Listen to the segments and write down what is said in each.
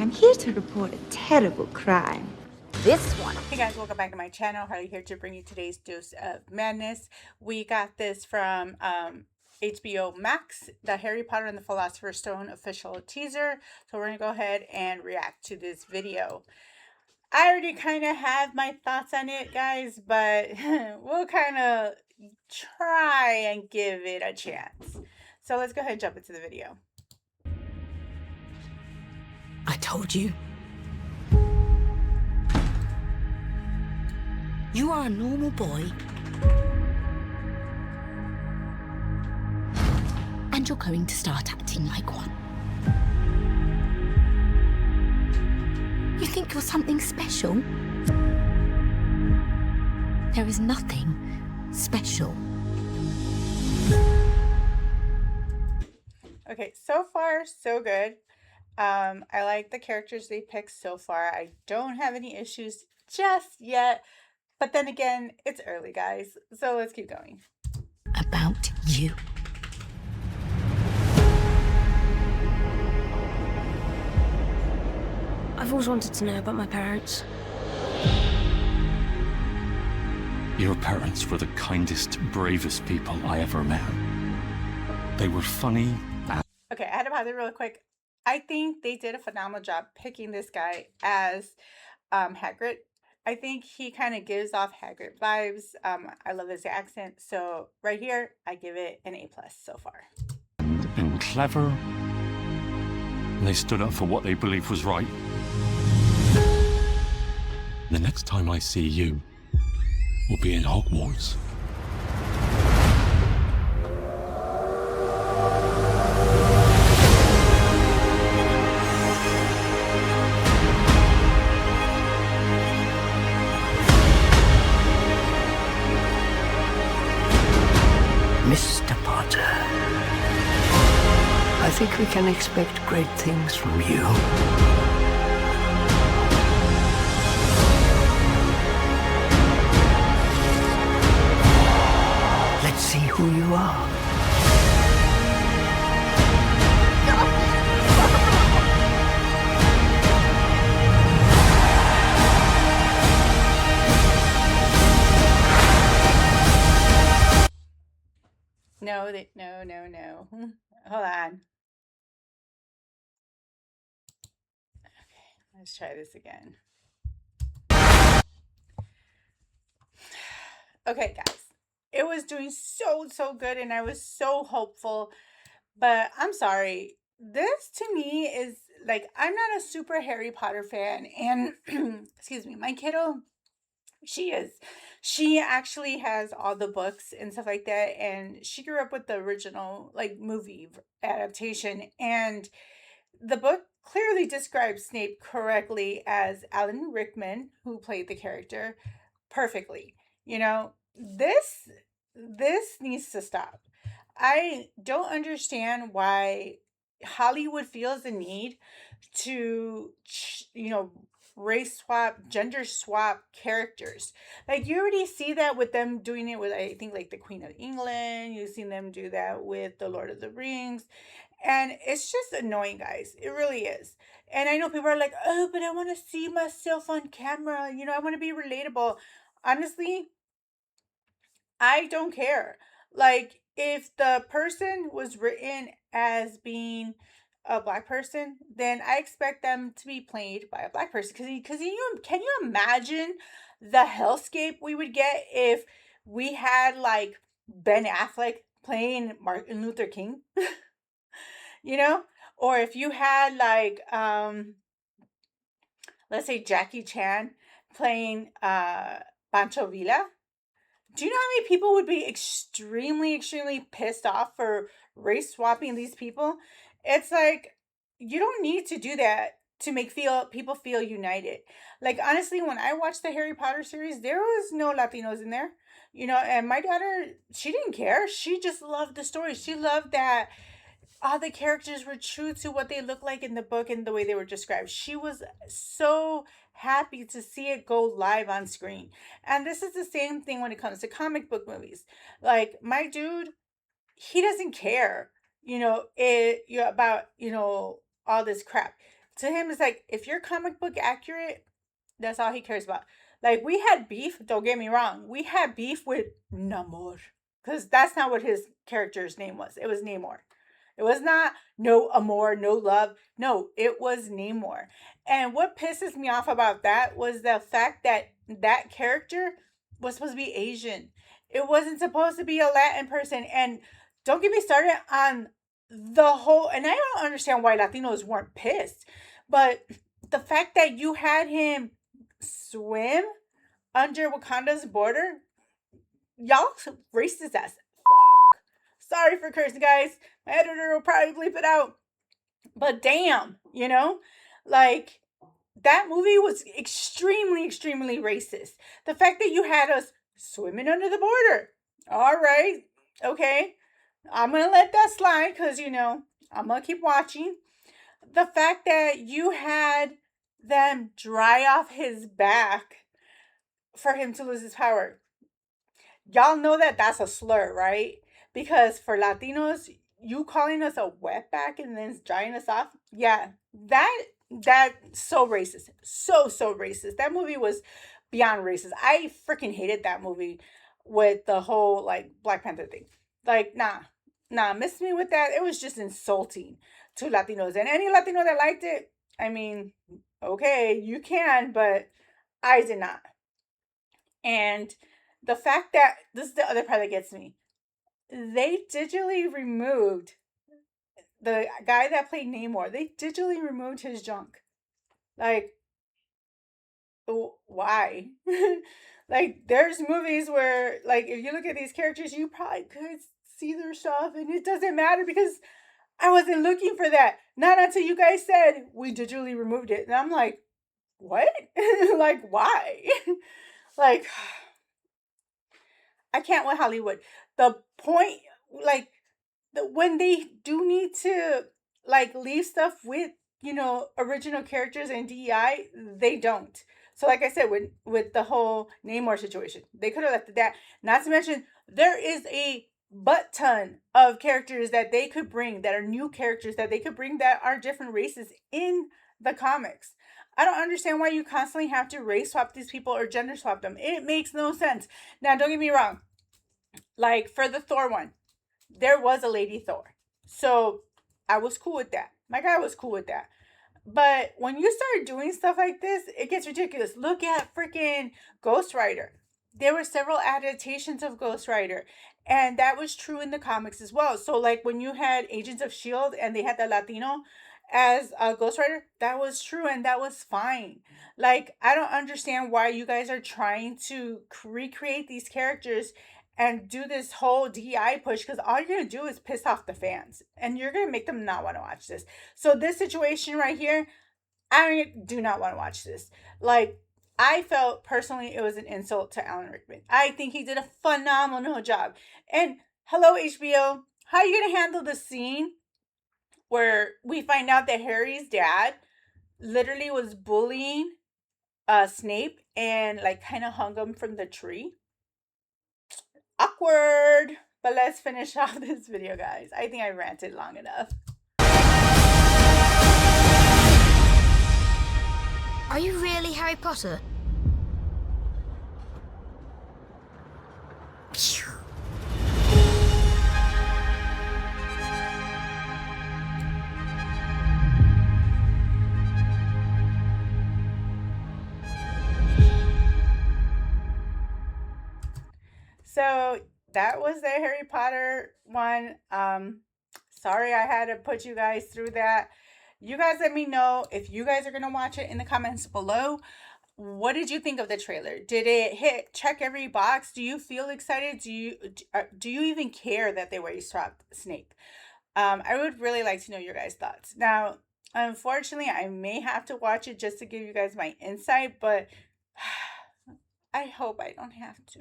I'm here to report a terrible crime. This one. Hey guys, welcome back to my channel. Harley here to bring you today's dose of madness. We got this from HBO Max, the Harry Potter and the Philosopher's Stone official teaser. So we're going to go ahead and react to this video. I already kind of have my thoughts on it, guys, but we'll kind of try and give it a chance. So let's go ahead and jump into the video. I told you. You are a normal boy. And you're going to start acting like one. You think you're something special? There is nothing special. Okay, so far, so good. I like the characters they picked so far. I don't have any issues just yet. But then again, it's early, guys. So let's keep going. About you. I've always wanted to know about my parents. Your parents were the kindest, bravest people I ever met. They were funny. Okay, I had to pause it real quick. I think they did a phenomenal job picking this guy as Hagrid. I think he kind of gives off Hagrid vibes. I love his accent. So right here, I give it an A+ so far. They've been clever. And they stood up for what they believed was right. The next time I see you, we'll be in Hogwarts. Mr. Potter, I think we can expect great things from you. Let's see who you are. No. Hold on. Okay, let's try this again. Okay, guys. It was doing so good and I was so hopeful. But I'm sorry. This to me is like, I'm not a super Harry Potter fan. And excuse me, my kiddo, she is. She actually has all the books and stuff like that. And she grew up with the original like movie adaptation. And the book clearly describes Snape correctly as Alan Rickman, who played the character, perfectly. You know, this needs to stop. I don't understand why Hollywood feels the need to, race swap, gender swap characters. Like, you already see that with them doing it with, I think, like the Queen of England. You've seen them do that with the Lord of the Rings. And it's just annoying, guys. It really is. And I know people are like, oh, but I want to see myself on camera. You know, I want to be relatable. Honestly, I don't care. Like, if the person was written as being a black person, then I expect them to be played by a black person. Because can you imagine the hellscape we would get if we had like Ben Affleck playing Martin Luther King? You know? Or if you had like let's say Jackie Chan playing Pancho Villa. Do you know how many people would be extremely pissed off for race swapping these people? It's like, you don't need to do that to make people feel united. Like, honestly, when I watched the Harry Potter series, there was no Latinos in there. You know, and my daughter, she didn't care. She just loved the story. She loved that all the characters were true to what they looked like in the book and the way they were described. She was so happy to see it go live on screen. And this is the same thing when it comes to comic book movies. Like, my dude, he doesn't care, about, all this crap. to him, it's like, if you're comic book accurate, that's all he cares about. Like, we had beef, don't get me wrong. We had beef with Namor. Because that's not what his character's name was. It was Namor. It was not no amor, no love. No, it was Namor. And what pisses me off about that was the fact that that character was supposed to be Asian. It wasn't supposed to be a Latin person. And don't get me started on the whole, and I don't understand why Latinos weren't pissed, but the fact that you had him swim under Wakanda's border, y'all racist as fuck. Sorry for cursing, guys. My editor will probably bleep it out. But damn, you know? Like, that movie was extremely, extremely racist. The fact that you had us swimming under the border. All right. Okay. I'm going to let that slide because, you know, I'm going to keep watching. The fact that you had them dry off his back for him to lose his power. Y'all know that that's a slur, right? Because for Latinos, you calling us a wetback and then drying us off, yeah, that's so racist. So racist. That movie was beyond racist. I freaking hated that movie with the whole, like, Black Panther thing. Like, nah, miss me with that. It was just insulting to Latinos. And any Latino that liked it, I mean, okay, you can, but I did not. And the fact that, this is the other part that gets me, they digitally removed the guy that played Namor. They digitally removed his junk. Like, why? Like, there's movies where, like, if you look at these characters, you probably could see their stuff, and it doesn't matter because I wasn't looking for that. Not until you guys said we digitally removed it. And I'm like, what? Like, why? Like, I can't with Hollywood. The point, like, when they do need to, like, leave stuff with, you know, original characters and DEI, they don't. So, like I said, with the whole Namor situation, they could have left it that. Not to mention, there is a butt ton of characters that they could bring that are new characters that they could bring that are different races in the comics. I don't understand why you constantly have to race swap these people or gender swap them. It makes no sense. Now, don't get me wrong. Like, for the Thor one, there was a lady Thor. So, I was cool with that. My guy was cool with that. But when you start doing stuff like this, it gets ridiculous. Look at freaking Ghost Rider. There were several adaptations of Ghost Rider. And that was true in the comics as well. So, like, when you had Agents of S.H.I.E.L.D. and they had the Latino as a Ghost Rider, that was true and that was fine. Like, I don't understand why you guys are trying to recreate these characters and do this whole DEI push, because all you're going to do is piss off the fans and you're going to make them not want to watch this. So this situation right here, I do not want to watch this. Like, I felt personally it was an insult to Alan Rickman. I think he did a phenomenal job. And hello, HBO, how are you going to handle the scene where we find out that Harry's dad literally was bullying Snape and, like, kind of hung him from the tree? Awkward. But let's finish off this video, guys. I think I ranted long enough. Are you really Harry Potter? So that was the Harry Potter one. Sorry I had to put you guys through that. You guys let me know if you guys are going to watch it in the comments below. What did you think of the trailer? Did it check every box? Do you feel excited? Do you even care that they race swapped Snape? I would really like to know your guys' thoughts. Now, unfortunately, I may have to watch it just to give you guys my insight, but I hope I don't have to.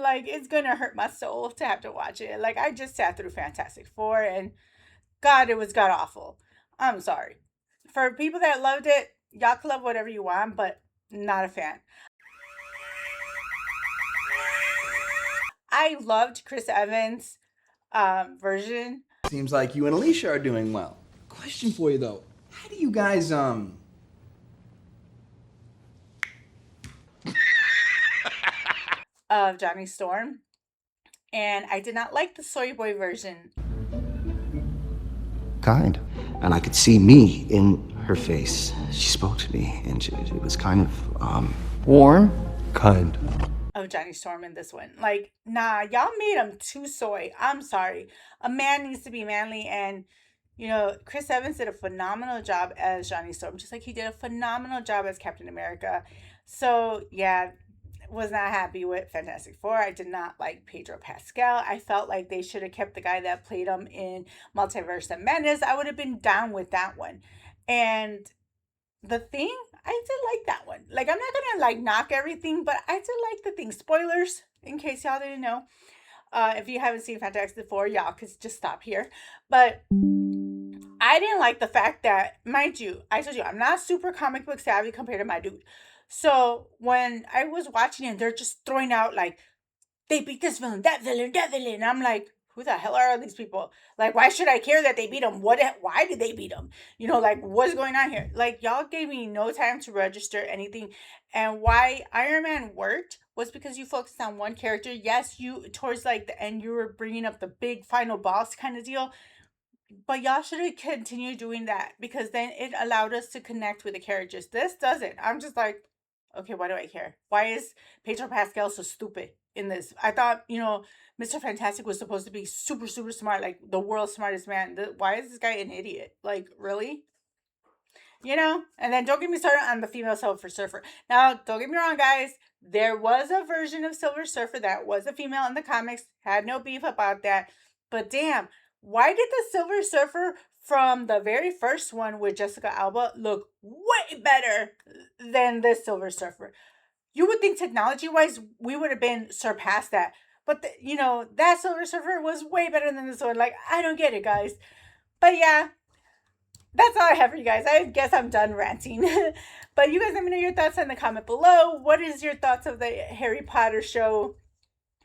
Like, it's gonna hurt my soul to have to watch it. Like, I just sat through Fantastic Four and God, it was god awful. I'm sorry. For people that loved it, y'all can love whatever you want, but not a fan. I loved Chris Evans' version. Seems like you and Alicia are doing well. Question for you though. do you guys, of Johnny Storm. And I did not like the soy boy version. Kind. And I could see me in her face. She spoke to me, and it was kind of, Warm? Kind. Of Johnny Storm in this one. Like, nah, y'all made him too soy. I'm sorry. A man needs to be manly, and you know, Chris Evans did a phenomenal job as Johnny Storm, just like he did a phenomenal job as Captain America. So yeah, was not happy with Fantastic Four. I did not like Pedro Pascal. I felt like they should have kept the guy that played him in Multiverse of Madness. I would have been down with that one. And the Thing, I did like that one. Like, I'm not gonna like knock everything, but I did like The Thing. Spoilers, in case y'all didn't know. If you haven't seen Fantastic Four, y'all could just stop here. But I didn't like the fact that, mind you, I told you I'm not super comic book savvy compared to my dude. So when I was watching it, they're just throwing out like, they beat this villain, that villain, that villain. And I'm like, who the hell are these people? Like, why should I care that they beat him? Why did they beat him? You know, like, what's going on here? Like, y'all gave me no time to register anything. And why Iron Man worked was because you focused on one character. Yes, you, towards like the end, you were bringing up the big final boss kind of deal. But y'all should have continued doing that, because then it allowed us to connect with the characters. This doesn't. I'm just like, okay, why do I care? Why is Pedro Pascal so stupid in this? I thought, you know, Mr. Fantastic was supposed to be super, super smart, like the world's smartest man. Why is this guy an idiot? Like, really? You know? And then don't get me started on the female Silver Surfer. Now, don't get me wrong, guys. There was a version of Silver Surfer that was a female in the comics. Had no beef about that. But damn, why did the Silver Surfer from the very first one with Jessica Alba look way better than this Silver Surfer? You would think technology-wise, we would have been surpassed that. But, you know, that Silver Surfer was way better than this one. Like, I don't get it, guys. But yeah, that's all I have for you guys. I guess I'm done ranting. But you guys let me know your thoughts in the comment below. What is your thoughts of the Harry Potter show?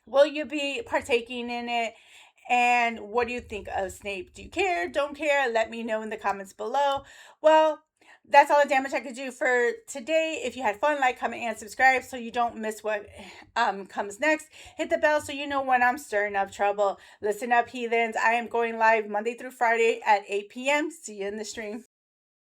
Will you be partaking in it? And what do you think of Snape? Do you care? Don't care? Let me know in the comments below. Well, that's all the damage I could do for today. If you had fun, like, comment, and subscribe so you don't miss what comes next. Hit the bell so you know when I'm stirring up trouble. Listen up, heathens. I am going live Monday through Friday at 8 p.m. See you in the stream.